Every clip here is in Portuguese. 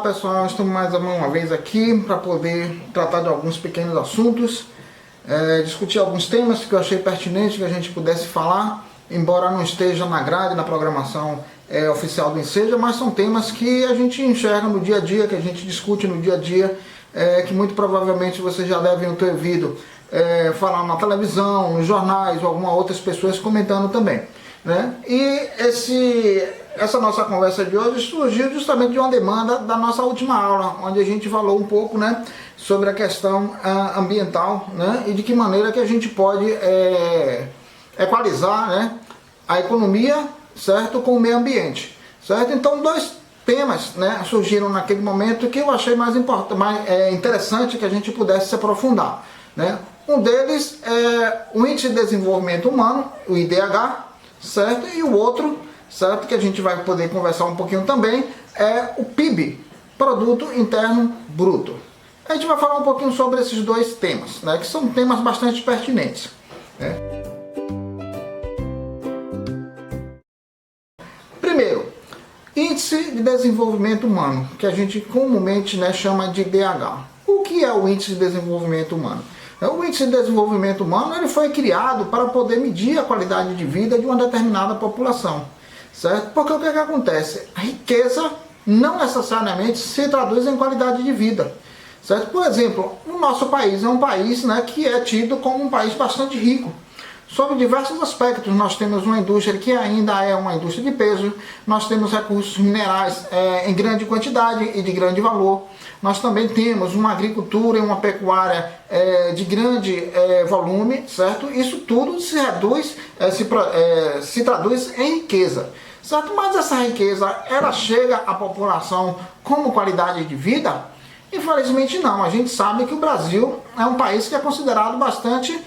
pessoal, estamos mais uma vez aqui para poder tratar de alguns pequenos assuntos, discutir alguns temas que eu achei pertinente que a gente pudesse falar, embora não esteja na grade, na programação oficial do Enseja, mas são temas que a gente enxerga no dia a dia, que a gente discute no dia a dia, que muito provavelmente vocês já devem ter ouvido falar na televisão, nos jornais ou algumas outras pessoas comentando também, né? E essa nossa conversa de hoje surgiu justamente de uma demanda da nossa última aula, onde a gente falou um pouco, né, sobre a questão ambiental, né, e de que maneira que a gente pode equalizar, né, a economia, certo, com o meio ambiente, certo? Então, dois temas, né, surgiram naquele momento que eu achei mais interessante que a gente pudesse se aprofundar, né? Um deles é o Índice de Desenvolvimento Humano, o IDH, certo? E o outro, certo, que a gente vai poder conversar um pouquinho também, é o PIB, Produto Interno Bruto. A gente vai falar um pouquinho sobre esses dois temas, né, que são temas bastante pertinentes, né? Primeiro, Índice de Desenvolvimento Humano, que a gente comumente, né, chama de IDH. O que é o Índice de Desenvolvimento Humano? O Índice de Desenvolvimento Humano ele foi criado para poder medir a qualidade de vida de uma determinada população, certo? Porque o que acontece? A riqueza não necessariamente se traduz em qualidade de vida, certo? Por exemplo, o nosso país é um país, né, que é tido como um país bastante rico, sobre diversos aspectos. Nós temos uma indústria que ainda é uma indústria de peso, nós temos recursos minerais em grande quantidade e de grande valor, nós também temos uma agricultura e uma pecuária de grande volume, certo? Isso tudo se traduz em riqueza, certo? Mas essa riqueza, ela chega à população como qualidade de vida? Infelizmente não. A gente sabe que o Brasil é um país que é considerado bastante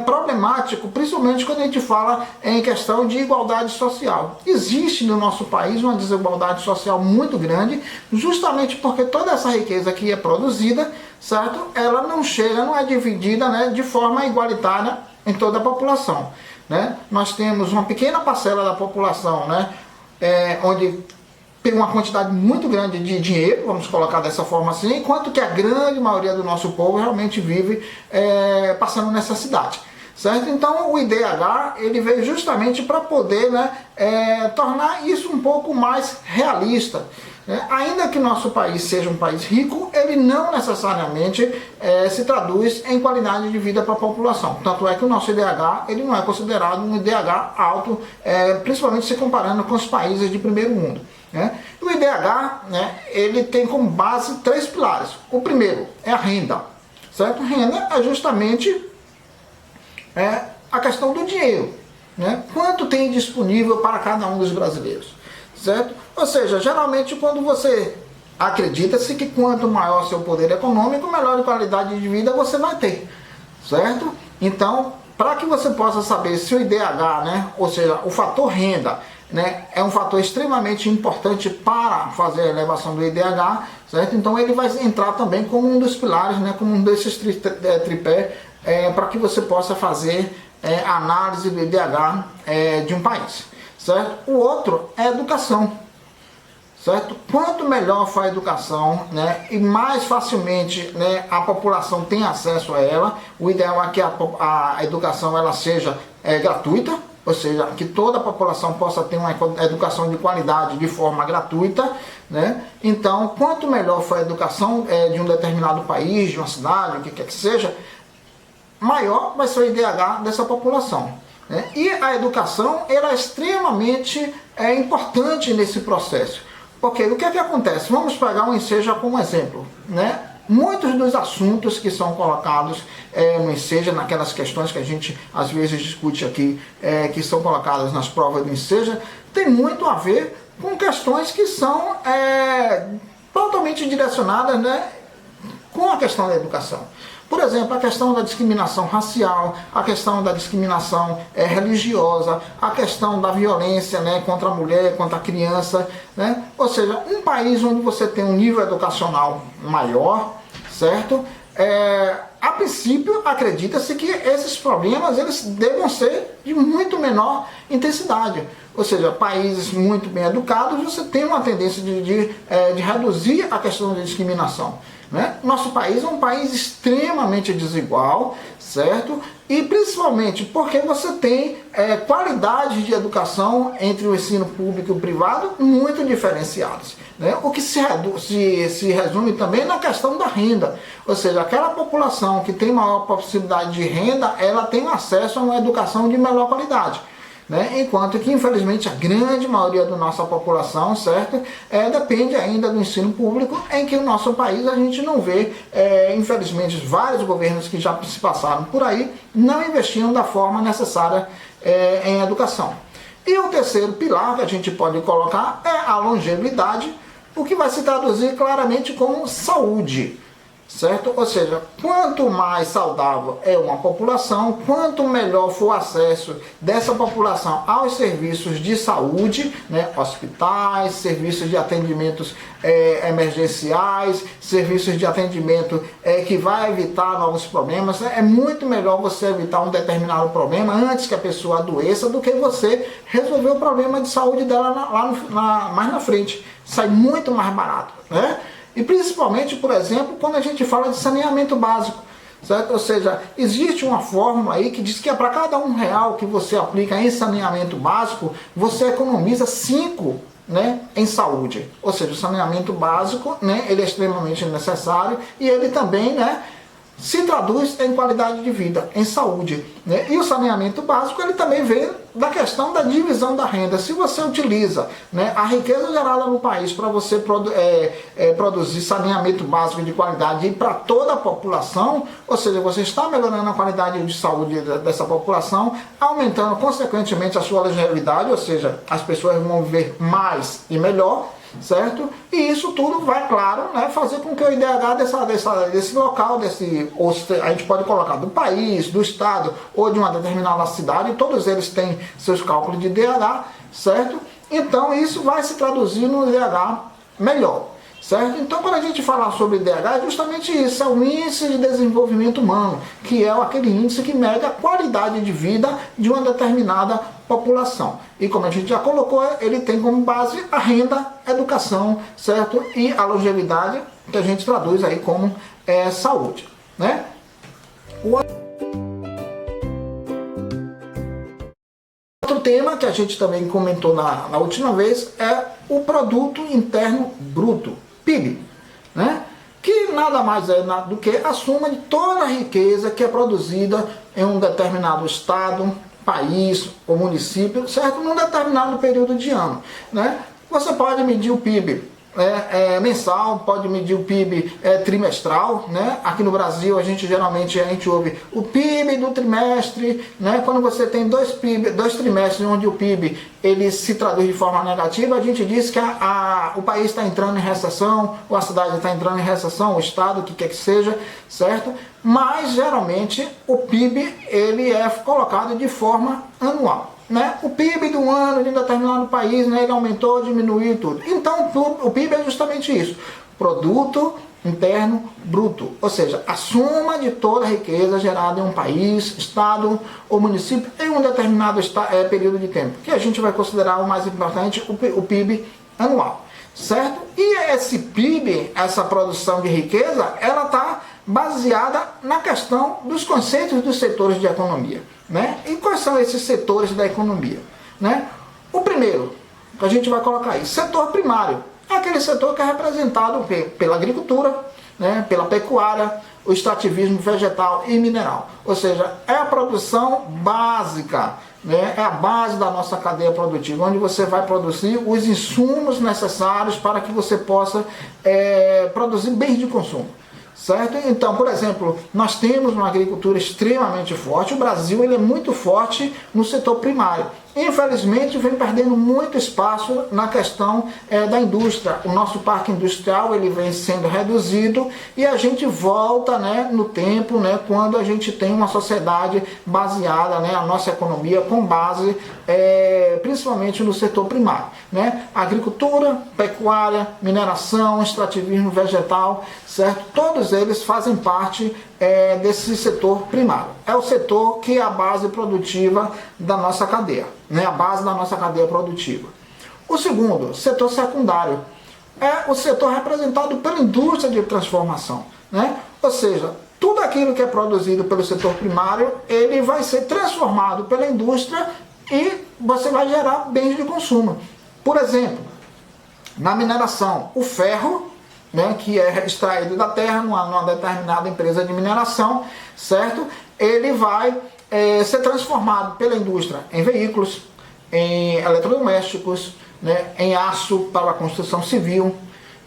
problemático, principalmente quando a gente fala em questão de igualdade social. Existe no nosso país uma desigualdade social muito grande, justamente porque toda essa riqueza que é produzida, certo, ela não chega, não é dividida, né, de forma igualitária em toda a população, né? Nós temos uma pequena parcela da população, né, onde tem uma quantidade muito grande de dinheiro, vamos colocar dessa forma assim, enquanto que a grande maioria do nosso povo realmente vive passando necessidade, certo? Então o IDH ele veio justamente para poder, né, tornar isso um pouco mais realista, né? Ainda que nosso país seja um país rico, ele não necessariamente se traduz em qualidade de vida para a população. Tanto é que o nosso IDH ele não é considerado um IDH alto, principalmente se comparando com os países de primeiro mundo, né? O IDH, né, ele tem como base três pilares. O primeiro é a renda, certo? Renda é justamente a questão do dinheiro, né? Quanto tem disponível para cada um dos brasileiros, certo? Ou seja, geralmente quando você acredita-se que quanto maior seu poder econômico, melhor qualidade de vida você vai ter, certo? Então, para que você possa saber se o IDH, né, ou seja, o fator renda, né, é um fator extremamente importante para fazer a elevação do IDH, certo? Então ele vai entrar também como um dos pilares, né, como um desses tripé, para que você possa fazer a análise do IDH de um país, certo? O outro é a educação, certo? Quanto melhor for a educação, né, e mais facilmente, né, a população tem acesso a ela, o ideal é que a educação ela seja gratuita, ou seja, que toda a população possa ter uma educação de qualidade de forma gratuita, né? Então, quanto melhor for a educação de um determinado país, de uma cidade, o que quer que seja, maior vai ser o IDH dessa população, né? E a educação ela é extremamente importante nesse processo. Porque o que é que acontece? Vamos pegar o Enseja como exemplo, né? Muitos dos assuntos que são colocados no Enseja, naquelas questões que a gente às vezes discute aqui, que são colocadas nas provas do Enseja, tem muito a ver com questões que são totalmente direcionadas, né, com a questão da educação. Por exemplo, a questão da discriminação racial, a questão da discriminação religiosa, a questão da violência, né, contra a mulher, contra a criança, né? Ou seja, um país onde você tem um nível educacional maior, certo? a princípio, acredita-se que esses problemas eles devam ser de muito menor intensidade. Ou seja, países muito bem educados, você tem uma tendência de reduzir a questão da discriminação. Né? Nosso país é um país extremamente desigual, certo? E principalmente porque você tem qualidades de educação entre o ensino público e o privado muito diferenciadas. Né? O que se resume também na questão da renda. Ou seja, aquela população que tem maior possibilidade de renda, ela tem acesso a uma educação de melhor qualidade. Né? Enquanto que, infelizmente, a grande maioria da nossa população, certo, depende ainda do ensino público, em que o nosso país a gente não vê, infelizmente, vários governos que já se passaram por aí, não investiram da forma necessária em educação. E o terceiro pilar que a gente pode colocar é a longevidade, o que vai se traduzir claramente como saúde. Certo? Ou seja, quanto mais saudável é uma população, quanto melhor for o acesso dessa população aos serviços de saúde, né? Hospitais, serviços de atendimentos emergenciais, serviços de atendimento que vai evitar novos problemas. É muito melhor você evitar um determinado problema antes que a pessoa adoeça do que você resolver o problema de saúde dela mais na frente. Sai muito mais barato, né? E principalmente, por exemplo, quando a gente fala de saneamento básico, certo? Ou seja, existe uma fórmula aí que diz que para cada R$1 que você aplica em saneamento básico, você economiza 5, né, em saúde. Ou seja, o saneamento básico, né, ele é extremamente necessário e ele também, né, se traduz em qualidade de vida, em saúde. Né? E o saneamento básico ele também vem da questão da divisão da renda. Se você utiliza, né, a riqueza gerada no país para você produzir saneamento básico de qualidade e para toda a população, ou seja, você está melhorando a qualidade de saúde dessa população, aumentando consequentemente a sua longevidade, ou seja, as pessoas vão viver mais e melhor, certo? E isso tudo vai, claro, né, fazer com que o IDH desse local, a gente pode colocar do país, do estado ou de uma determinada cidade, todos eles têm seus cálculos de IDH, certo? Então isso vai se traduzir no IDH melhor. Certo? Então, quando a gente falar sobre IDH, é justamente isso, é o Índice de Desenvolvimento Humano, que é aquele índice que mede a qualidade de vida de uma determinada população. E como a gente já colocou, ele tem como base a renda, a educação, certo? E a longevidade, que a gente traduz aí como saúde. Né? Outro tema que a gente também comentou na última vez é o Produto Interno Bruto. PIB, né? Que nada mais é do que a soma de toda a riqueza que é produzida em um determinado estado, país ou município, certo? Num determinado período de ano, né? Você pode medir o PIB mensal, pode medir o PIB trimestral, né? Aqui no Brasil a gente geralmente ouve o PIB do trimestre, né? Quando você tem dois trimestres onde o PIB ele se traduz de forma negativa, a gente diz que o país está entrando em recessão, ou a cidade está entrando em recessão, o estado, o que quer que seja, certo? Mas geralmente o PIB ele é colocado de forma anual. Né? O PIB do ano de um determinado país, né, ele aumentou, diminuiu tudo. Então o PIB é justamente isso, Produto Interno Bruto, ou seja, a soma de toda a riqueza gerada em um país, estado ou município em um determinado período de tempo, que a gente vai considerar o mais importante, o PIB anual, certo? E esse PIB, essa produção de riqueza, ela está baseada na questão dos conceitos dos setores de economia. Né? E quais são esses setores da economia? Né? O primeiro, que a gente vai colocar aí, setor primário. É aquele setor que é representado pela agricultura, né? Pela pecuária, o extrativismo vegetal e mineral. Ou seja, é a produção básica, né? É a base da nossa cadeia produtiva, onde você vai produzir os insumos necessários para que você possa produzir bens de consumo. Certo? Então, por exemplo, nós temos uma agricultura extremamente forte. O Brasil ele é muito forte no setor primário. infelizmente vem perdendo muito espaço na questão da indústria. O nosso parque industrial ele vem sendo reduzido e a gente volta, né, no tempo, né, quando a gente tem uma sociedade baseada, né, a nossa economia com base principalmente no setor primário, né, agricultura, pecuária, mineração, extrativismo vegetal, certo? Todos eles fazem parte desse setor primário. É o setor que é a base produtiva da nossa cadeia, né? A base da nossa cadeia produtiva. O segundo, setor secundário, é o setor representado pela indústria de transformação, né? Ou seja, tudo aquilo que é produzido pelo setor primário, ele vai ser transformado pela indústria e você vai gerar bens de consumo. Por exemplo, na mineração, o ferro, né, que é extraído da terra numa determinada empresa de mineração, certo? Ele vai ser transformado pela indústria em veículos, em eletrodomésticos, né, em aço para a construção civil,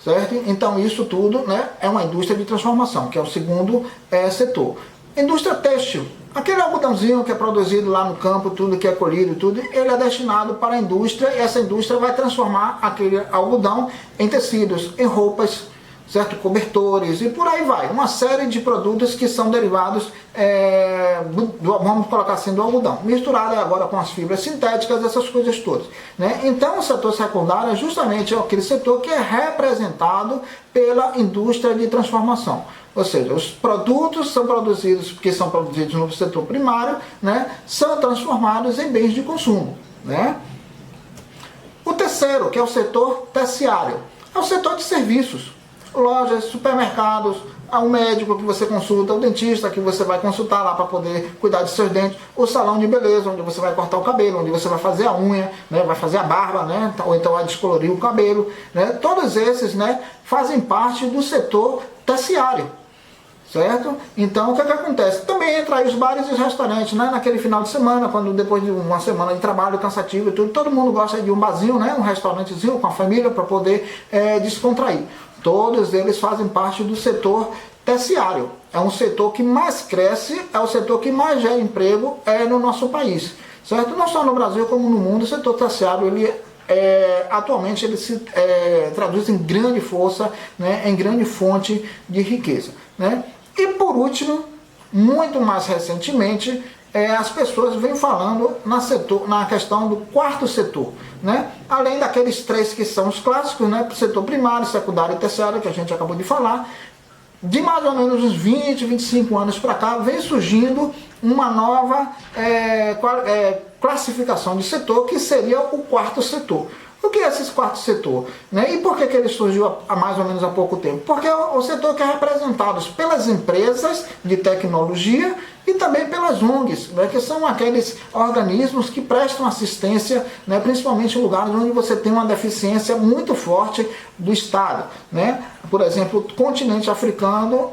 certo? Então isso tudo, né, é uma indústria de transformação, que é o segundo setor. Indústria têxtil, aquele algodãozinho que é produzido lá no campo, tudo que é colhido, tudo, ele é destinado para a indústria e essa indústria vai transformar aquele algodão em tecidos, em roupas, certo? Cobertores e por aí vai. Uma série de produtos que são derivados, vamos colocar assim, do algodão. Misturado agora com as fibras sintéticas, essas coisas todas, né? Então o setor secundário é justamente aquele setor que é representado pela indústria de transformação. Ou seja, os produtos que são produzidos no setor primário, né, são transformados em bens de consumo, né? O terceiro, que é o setor terciário, é o setor de serviços. Lojas, supermercados, o médico que você consulta, o dentista que você vai consultar lá para poder cuidar de seus dentes, o salão de beleza, onde você vai cortar o cabelo, onde você vai fazer a unha, né, vai fazer a barba, né, ou então vai descolorir o cabelo, né, todos esses, né, fazem parte do setor terciário, certo? Então o que acontece? Também entra aí os bares e os restaurantes, né, naquele final de semana, quando depois de uma semana de trabalho cansativo e tudo, todo mundo gosta de um barzinho, né, um restaurantezinho com a família para poder descontrair. Todos eles fazem parte do setor terciário. É um setor que mais cresce, é o setor que mais gera emprego no nosso país, certo? Não só no Brasil como no mundo, o setor terciário, ele atualmente ele se traduz em grande força, né, em grande fonte de riqueza, né? E por último, muito mais recentemente, as pessoas vêm falando na questão do quarto setor, né? Além daqueles três que são os clássicos, né? Setor primário, secundário e terciário, que a gente acabou de falar, de mais ou menos uns 20, 25 anos para cá, vem surgindo uma nova classificação de setor, que seria o quarto setor. O que é esse quarto setor, né? E por que ele surgiu há mais ou menos há pouco tempo? Porque é o setor que é representado pelas empresas de tecnologia e também pelas ONGs, né, que são aqueles organismos que prestam assistência, né, principalmente em lugares onde você tem uma deficiência muito forte do Estado, né? Por exemplo, o continente africano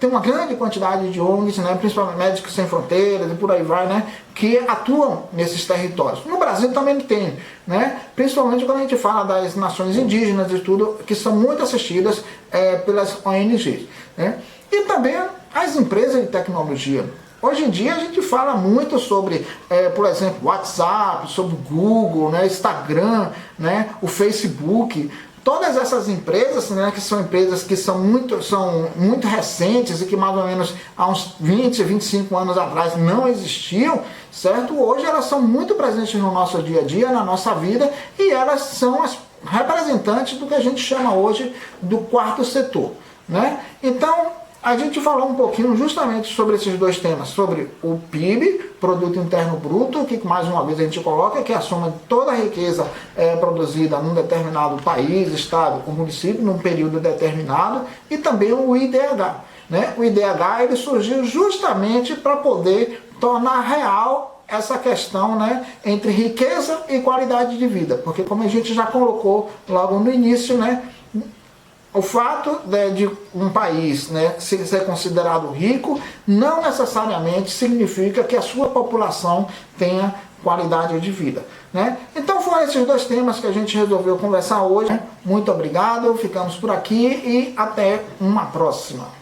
tem uma grande quantidade de ONGs, né, principalmente Médicos Sem Fronteiras e por aí vai, né, que atuam nesses territórios. No Brasil também tem, né, principalmente quando a gente fala das nações indígenas e tudo, que são muito assistidas pelas ONGs, né? E também as empresas de tecnologia. Hoje em dia a gente fala muito sobre, por exemplo, WhatsApp, sobre Google, né, Instagram, né, o Facebook. Todas essas empresas, né, que são empresas que são muito recentes e que mais ou menos há uns 20, 25 anos atrás não existiam, certo? Hoje elas são muito presentes no nosso dia a dia, na nossa vida, e elas são as representantes do que a gente chama hoje do quarto setor, né? Então, a gente falou um pouquinho justamente sobre esses dois temas, sobre o PIB, Produto Interno Bruto, que mais uma vez a gente coloca, que é a soma de toda a riqueza produzida num determinado país, estado ou município, num período determinado, e também o IDH, né? O IDH ele surgiu justamente para poder tornar real essa questão, né, entre riqueza e qualidade de vida, porque como a gente já colocou logo no início, né, o fato de um país, né, ser considerado rico não necessariamente significa que a sua população tenha qualidade de vida, né? Então foram esses dois temas que a gente resolveu conversar hoje. Muito obrigado, ficamos por aqui e até uma próxima.